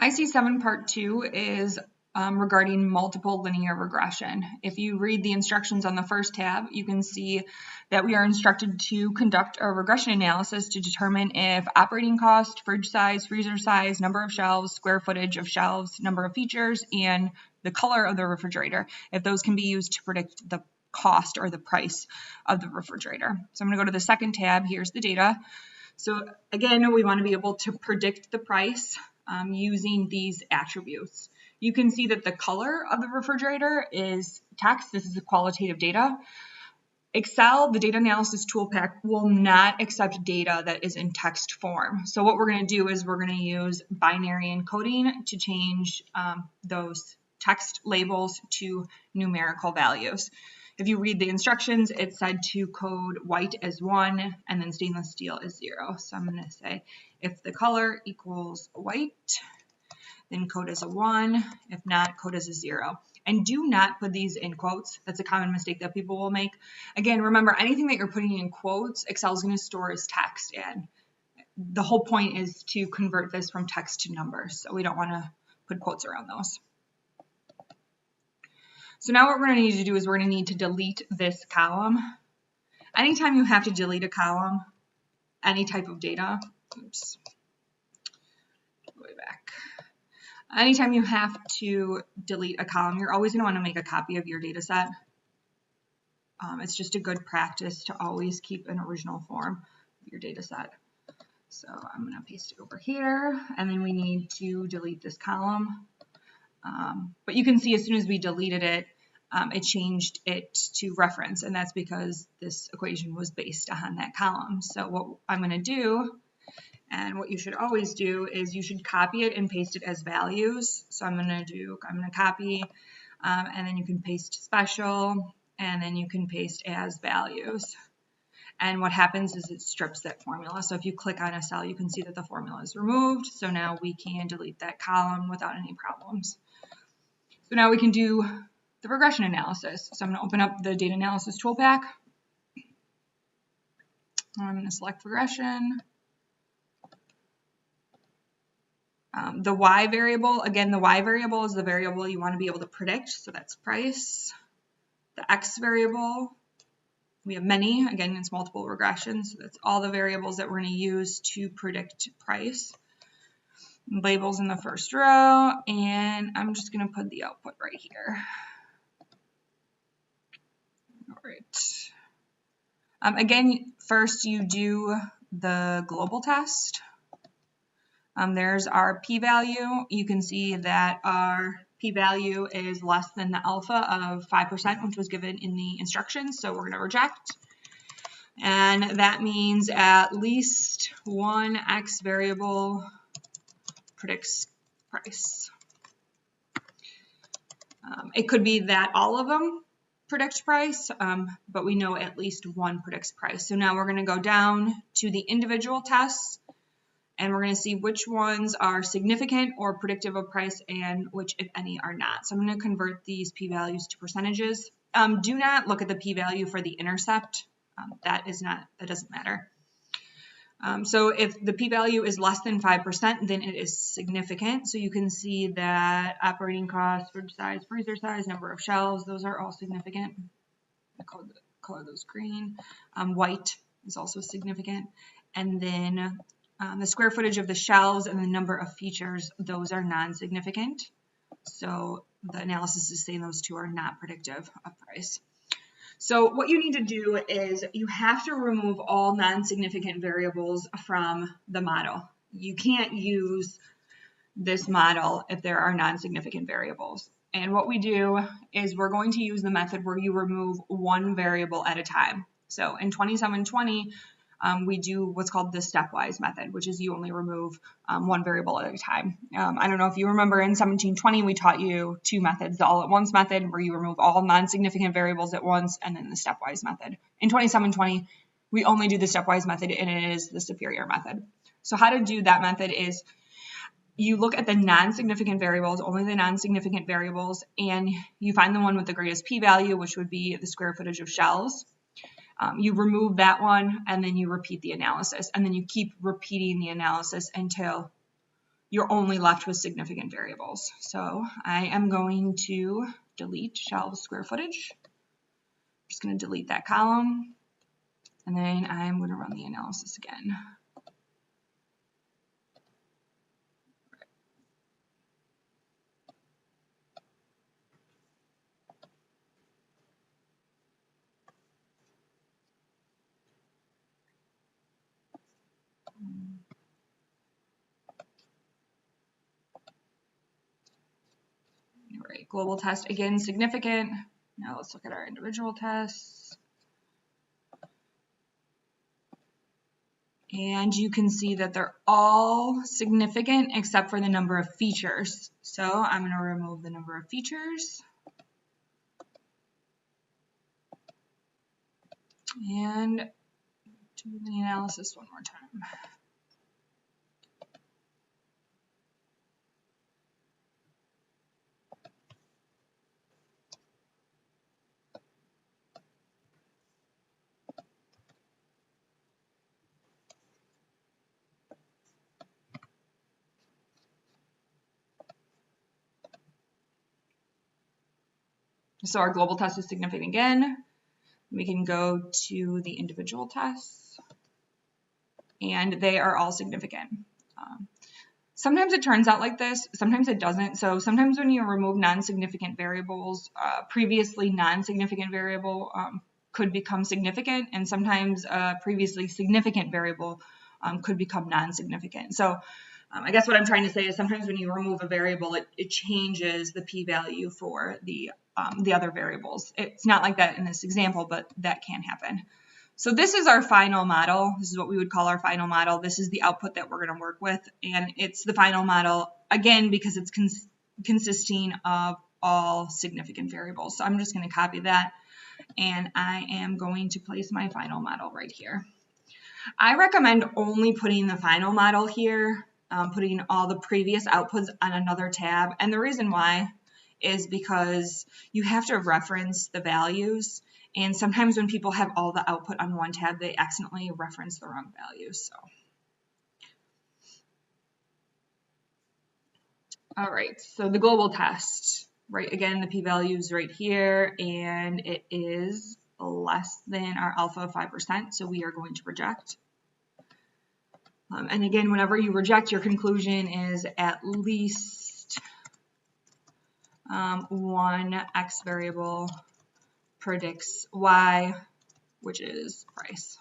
IC7 Part 2 is regarding multiple linear regression. If you read the instructions on the first tab, you can see that we are instructed to conduct a regression analysis to determine if operating cost, fridge size, freezer size, number of shelves, square footage of shelves, number of features, and the color of the refrigerator, if those can be used to predict the cost or the price of the refrigerator. So I'm going to go to the second tab. Here's the data. So again, we want to be able to predict the price using these attributes. You can see that the color of the refrigerator is text. This is the qualitative data. Excel, the data analysis tool pack, will not accept data that is in text form. So what we're going to do is we're going to use binary encoding to change those text labels to numerical values. If you read the instructions, it said to code white as 1 and then stainless steel as 0. So I'm going to say if the color equals white, then code as a 1. If not, code as a 0. And do not put these in quotes. That's a common mistake that people will make. Again, remember, anything that you're putting in quotes, Excel is going to store as text. And the whole point is to convert this from text to numbers. So we don't want to put quotes around those. So now what we're going to need to do is we're going to need to delete this column. Anytime you have to delete a column, any type of data, oops, way back. Anytime you have to delete a column, you're always going to want to make a copy of your data set. It's just a good practice to always keep an original form of your data set. So I'm going to paste it over here, and then we need to delete this column. But you can see as soon as we deleted it, it changed it to reference, and that's because this equation was based on that column. So what I'm going to do, and what you should always do, is you should copy it and paste it as values. So I'm going to copy, and then you can paste special, and then you can paste as values. And what happens is it strips that formula. So if you click on a cell, you can see that the formula is removed. So now we can delete that column without any problems. So now we can do the regression analysis. So I'm going to open up the data analysis tool pack. I'm going to select regression. The Y variable, again, the Y variable is the variable you want to be able to predict. So that's price. The X variable, we have many. Again, it's multiple regressions. So that's all the variables that we're going to use to predict price. Labels in the first row, and I'm just going to put the output right here. All right. Again, first you do the global test. There's our p-value. You can see that our p-value is less than the alpha of 5%, which was given in the instructions, so we're going to reject. And that means at least one X variable predicts price. It could be that all of them predict price, but we know at least one predicts price. So now we're going to go down to the individual tests, and we're going to see which ones are significant or predictive of price and which, if any, are not. So I'm going to convert these p-values to percentages. Do not look at the p-value for the intercept. That doesn't matter. So if the p-value is less than 5%, then it is significant. So you can see that operating cost, fridge size, freezer size, number of shelves, those are all significant. I color those green. White is also significant. And then the square footage of the shelves and the number of features, those are non-significant. So the analysis is saying those two are not predictive of price. So what you need to do is you have to remove all non-significant variables from the model. You can't use this model if there are non-significant variables. And what we do is we're going to use the method where you remove one variable at a time. So in 2720, we do what's called the stepwise method, which is you only remove one variable at a time. I don't know if you remember in 1720, we taught you two methods, the all at once method, where you remove all non-significant variables at once, and then the stepwise method. In 2720, we only do the stepwise method, and it is the superior method. So how to do that method is you look at the non-significant variables, only the non-significant variables, and you find the one with the greatest p-value, which would be the square footage of shelves. You remove that one, and then you repeat the analysis, and then you keep repeating the analysis until you're only left with significant variables. So I am going to delete shelves square footage. I'm just going to delete that column, and then I'm going to run the analysis again. All right, global test, again, significant. Now let's look at our individual tests. And you can see that they're all significant except for the number of features. So I'm going to remove the number of features. And do the analysis one more time. So our global test is significant again. We can go to the individual tests, and they are all significant. Sometimes it turns out like this, sometimes it doesn't. So sometimes when you remove non-significant variables, previously non-significant variable could become significant, and sometimes previously significant variable could become non-significant. So I guess what I'm trying to say is sometimes when you remove a variable, it changes the p-value for the other variables. It's not like that in this example, but that can happen. So this is our final model. This is what we would call our final model. This is the output that we're going to work with, and it's the final model, again, because it's consisting of all significant variables. So I'm just going to copy that, and I am going to place my final model right here. I recommend only putting the final model here, putting all the previous outputs on another tab, and the reason why is because you have to reference the values. And sometimes when people have all the output on one tab, they accidentally reference the wrong values. So, all right, so the global test, right? Again, the p-value is right here, and it is less than our alpha of 5%, so we are going to reject. And again, whenever you reject, your conclusion is at least one X variable predicts Y, which is price.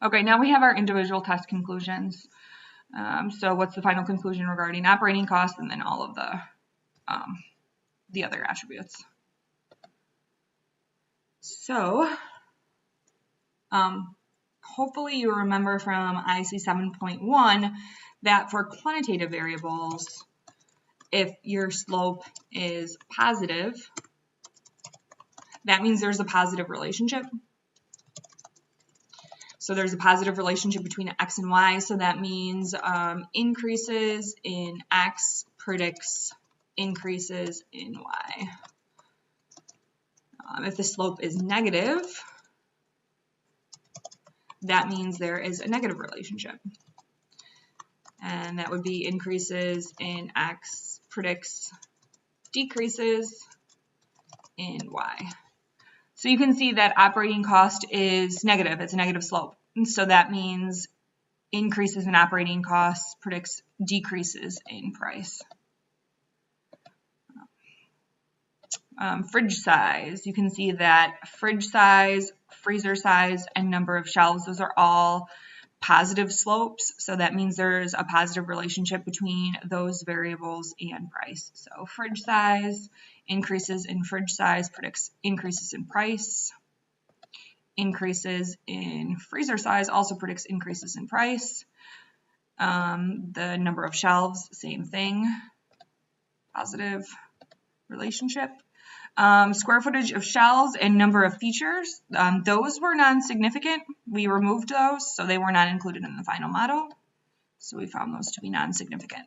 Okay, now we have our individual test conclusions. So what's the final conclusion regarding operating costs, and then all of the other attributes. So hopefully you remember from IC 7.1 that for quantitative variables, if your slope is positive, that means there's a positive relationship. So there's a positive relationship between X and Y, so that means increases in X predicts increases in Y. If the slope is negative, that means there is a negative relationship. And that would be increases in X predicts decreases in Y. So you can see that operating cost is negative. It's a negative slope. And so that means increases in operating costs predicts decreases in price. Fridge size. You can see that fridge size, freezer size, and number of shelves, those are all positive slopes. So that means there's a positive relationship between those variables and price. So fridge size, increases in fridge size predicts increases in price. Increases in freezer size also predicts increases in price. The number of shelves, same thing, positive relationship. Square footage of shelves and number of features, those were non-significant. We removed those, so they were not included in the final model. So we found those to be non-significant.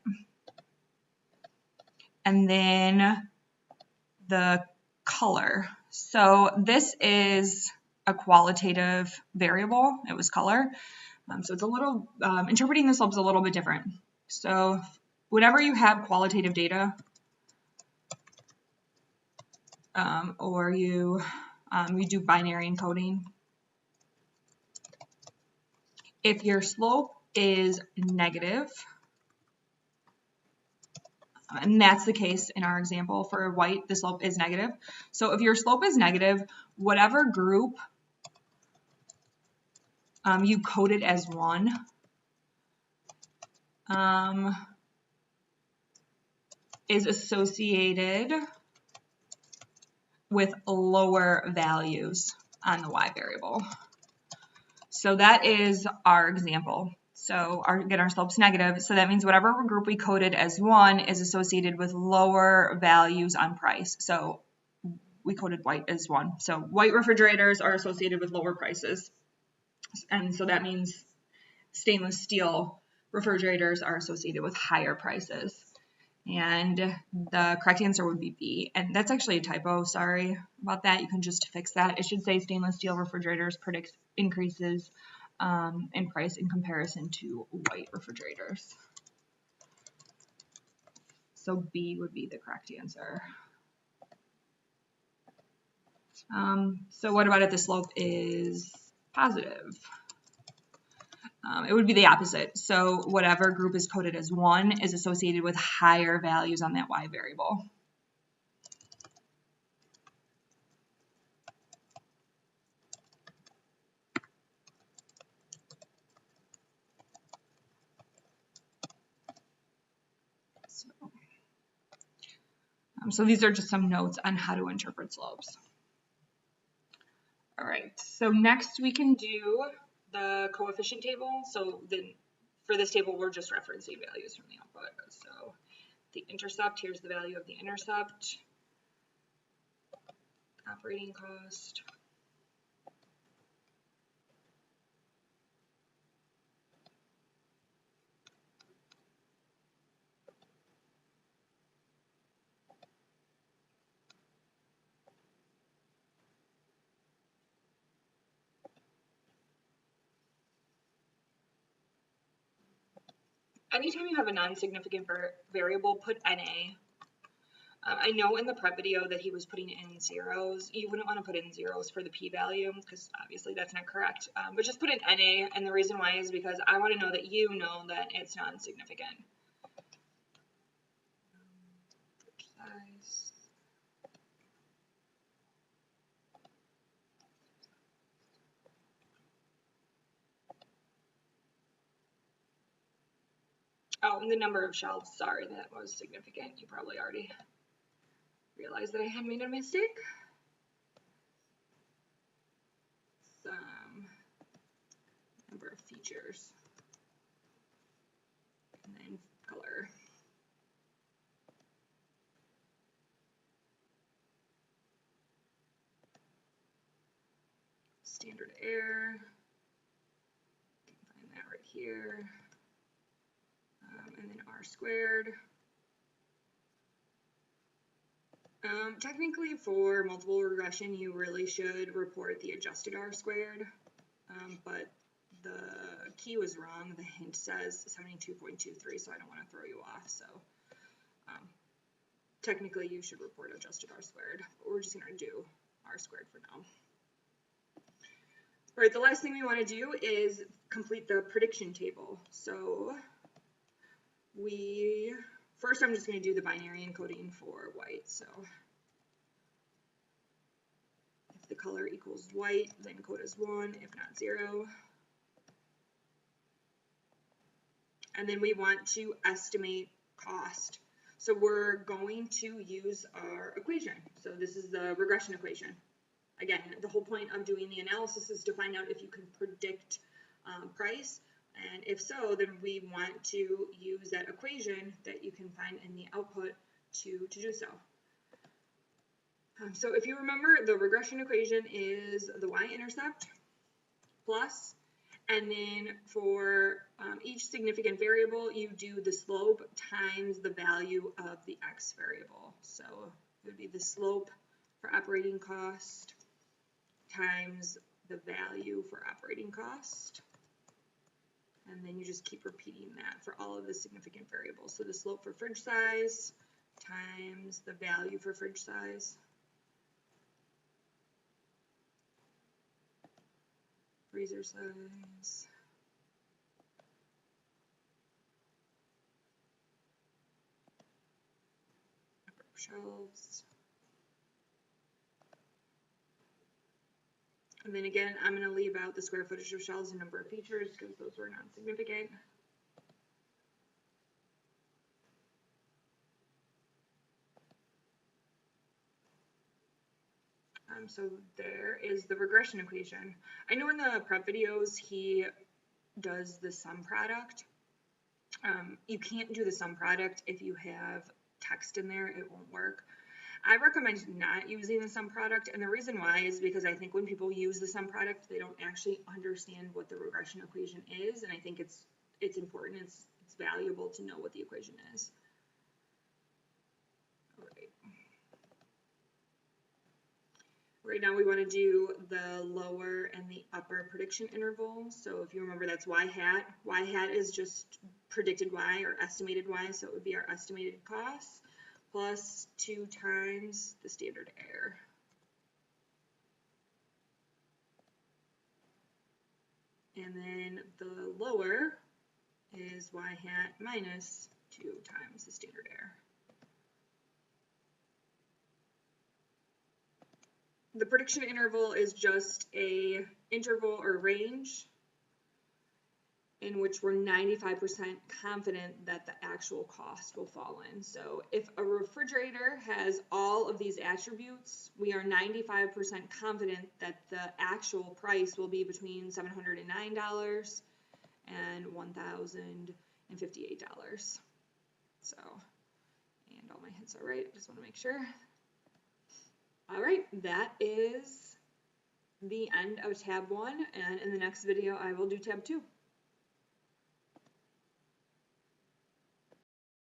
And then the color. So this is a qualitative variable. It was color. So it's a little, interpreting the slope is a little bit different. So whenever you have qualitative data, or you do binary encoding, if your slope is negative, and that's the case in our example for white, the slope is negative. So if your slope is negative, whatever group you coded as 1, is associated with lower values on the y variable. So that is our example. So again, our slope's negative. So that means whatever group we coded as 1 is associated with lower values on price. So we coded white as 1. So white refrigerators are associated with lower prices. And so that means stainless steel refrigerators are associated with higher prices. And the correct answer would be B. And that's actually a typo. Sorry about that. You can just fix that. It should say stainless steel refrigerators predict increases in price in comparison to white refrigerators. So B would be the correct answer. So what about if the slope is positive? It would be the opposite. So whatever group is coded as 1 is associated with higher values on that y variable. So these are just some notes on how to interpret slopes. All right, so next we can do the coefficient table. So for this table, we're just referencing values from the output. So the intercept, here's the value of the intercept, operating cost, anytime you have a non-significant variable, put NA. I know in the prep video that he was putting in zeros. You wouldn't want to put in zeros for the p-value because obviously that's not correct. But just put in NA, and the reason why is because I want to know that you know that it's non-significant. Size. Oh, and the number of shelves, sorry, that was significant. You probably already realized that I had made a mistake. Some number of features. And then color. Standard error. You can find that right here. And then R squared. Technically for multiple regression, you really should report the adjusted R squared, but the key was wrong. The hint says 72.23, so I don't want to throw you off. So technically you should report adjusted R squared, but we're just going to do R squared for now. All right, the last thing we want to do is complete the prediction table. So first I'm just going to do the binary encoding for white. So if the color equals white, then code as 1, if not 0. And then we want to estimate cost. So we're going to use our equation. So this is the regression equation. Again, the whole point of doing the analysis is to find out if you can predict price. And if so, then we want to use that equation that you can find in the output to do so. So if you remember, the regression equation is the y-intercept plus, and then for each significant variable, you do the slope times the value of the x variable. So it would be the slope for operating cost times the value for operating cost. And then you just keep repeating that for all of the significant variables. So the slope for fridge size times the value for fridge size. Freezer size. Shelves. And then again, I'm going to leave out the square footage of shelves and number of features because those were not significant. So there is the regression equation. I know in the prep videos he does the sum product. You can't do the sum product if you have text in there, it won't work. I recommend not using the sum product, and the reason why is because I think when people use the sum product, they don't actually understand what the regression equation is, and I think it's important, it's valuable to know what the equation is. All right. Right now we want to do the lower and the upper prediction interval. So if you remember, that's y hat. Y hat is just predicted y or estimated y, so it would be our estimated cost plus 2 times the standard error. And then the lower is y hat minus 2 times the standard error. The prediction interval is just a interval or range in which we're 95% confident that the actual cost will fall in. So if a refrigerator has all of these attributes, we are 95% confident that the actual price will be between $709 and $1,058. So, and all my hits are right, I just want to make sure. All right, that is the end of tab 1, and in the next video I will do tab 2.